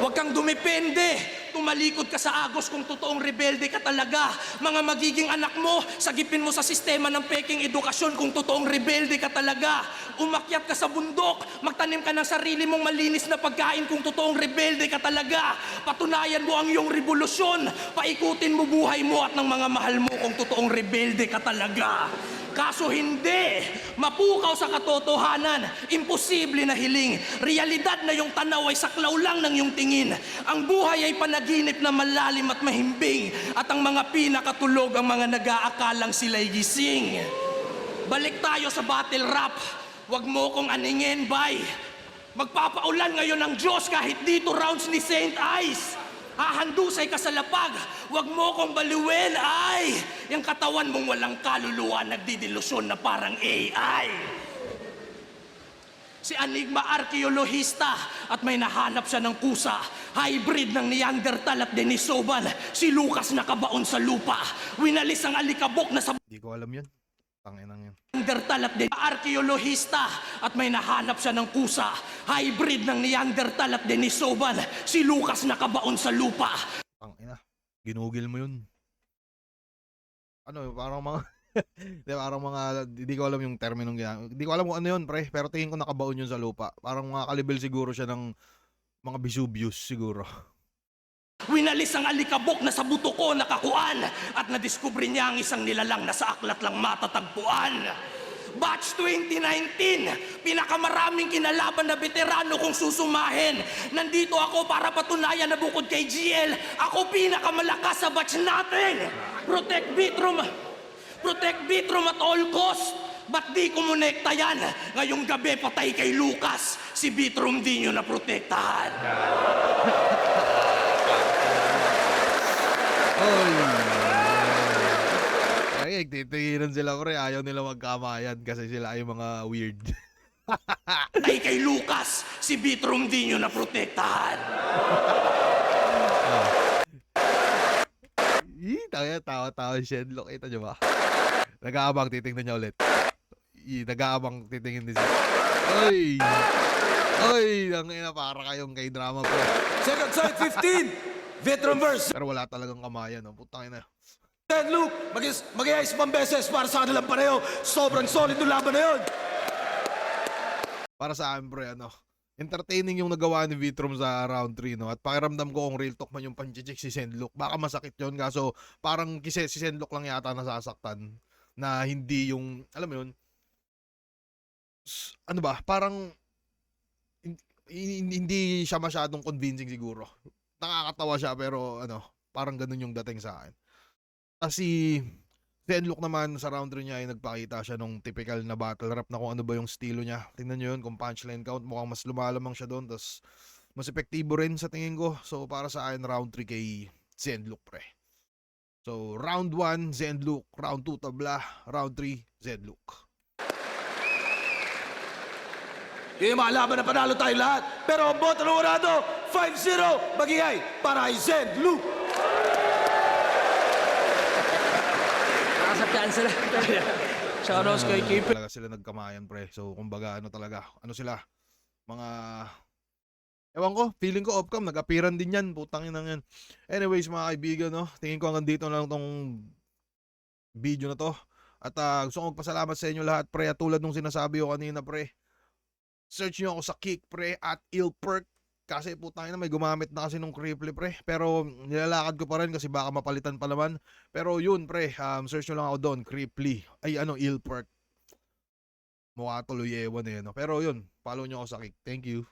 Huwag kang dumipende. Tumalikod ka sa agos kung totoong rebelde ka talaga. Mga magiging anak mo, sagipin mo sa sistema ng peking edukasyon kung totoong rebelde ka talaga. Umakyat ka sa bundok, magtanim ka ng sarili mong malinis na pagkain kung totoong rebelde ka talaga. Patunayan mo ang iyong revolusyon. Paikutin mo buhay mo at ng mga mahal mo kung totoong rebelde ka talaga. Kaso hindi, mapukaw sa katotohanan, imposible na hiling. Realidad na yung tanaw ay saklaw lang ng iyong tingin. Ang buhay ay panaginip na malalim at mahimbing. At ang mga pinakatulog ang mga nag-aakalang sila'y gising. Balik tayo sa battle rap. Huwag mo kong aningin, bay. Magpapaulan ngayon ng Diyos kahit dito rounds ni Saint Ice. Hahandusay ka sa lapag, wag mo kong baliwin, ay! Yung katawan mong walang kaluluwa, nagdidelusyon na parang AI. Si Enigma arkeolohista at may nahanap siya ng kusa. Hybrid ng Neanderthal at Denisovan. Si Lucas nakabaon sa lupa. Winalis ang alikabok na sa Di ko alam yun. Tanginang yun. Neanderthal at arkeolohista at may nahanap siya ng kusa. Hybrid ng Neanderthal at Denisovan. Si Lucas nakabaon sa lupa. Tangina. Ginugil mo yun. Ano, parang mga... parang mga... Di ko alam yung terminong ginagawa. Di ko alam kung ano yun, pre. Pero tingin ko nakabaon yun sa lupa. Parang mga kalibel siguro siya ng mga Vesuvius siguro. Winalis ang alikabok na sa buto ko nakakuan at nadiskubre niya ang isang nilalang na sa aklat lang matatagpuan. Batch 2019, pinakamaraming kinalaban na veterano kung susumahin. Nandito ako para patunayan na bukod kay GL, ako pinakamalakas sa batch natin. Protect Vitrom at all cost. Ba't di kumonekta yan? Ngayong gabi patay kay Lucas, si Vitrom di nyo na protektahan. Ay, titigilan sila, pre. Ayaw nila magkamayan kasi sila ay mga weird. Ay kay Lucas, si Vitrom di nyo na protektahan. Tawa-tawa Shenlock. Kita nyo ba? Nag-aabang, titingnan niya ulit. Nag-aabang, titingin din siya. Ay! Oy, ang ina, para kayong kay drama pre. Second side, 15. Vitrum versus Pero wala talagang kamayan, no? Putang ina. St. Luke. Mag-iayos pang beses para sa kanilang pareho. Sobrang solid yung laban na yun. Para sa akin, pre, ano, entertaining yung nagawa ni Vitrum sa round 3, no? At pakiramdam ko kung real talk man yung panjijik si Senluk. Baka masakit yun, kaso parang si Senluk lang yata nasasaktan na hindi yung, alam mo yun, ano ba, parang hindi siya masyadong convincing siguro. Nakakatawa siya pero ano, parang ganun yung dating sa akin. Si Senluk naman sa round 3 niya ay nagpakita siya nung typical na battle rap na kung ano ba yung estilo niya. Tingnan nyo yun, kung punchline count, mukhang mas lumalamang siya doon. Tapos mas epektibo rin sa tingin ko. So para sa akin, round 3 kay Senluk pre. So round 1, Senluk. Round 2, tabla. Round 3, Senluk. Yung mga laban na panalo tayo lahat. Pero ang boto ng Orado, 5-0. Magingay para kay St. Luke. Nakasapyan sila. Shoutouts kay Keeper. Talaga sila nagkamayan pre. So kumbaga ano talaga, ano sila, mga ewan ko, feeling ko off-cam, nag-appearan din yan, putang ina yan. Anyways mga kaibigan, no, tingin ko hanggang dito na lang tong video na to. At gusto kong magpasalamat sa inyo lahat pre, at tulad nung sinasabi ko kanina pre, search nyo ako sa Kick pre at Ilperk. Kasi putang ina, may gumamit na kasi nung Cripply pre. Pero nilalakad ko pa rin kasi baka mapalitan pa naman. Pero yun pre, search nyo lang ako doon, Cripply. Ay ano, Ilperk. Mukha tuloy ewan eh. No? Pero yun, follow nyo ako sa Kick. Thank you.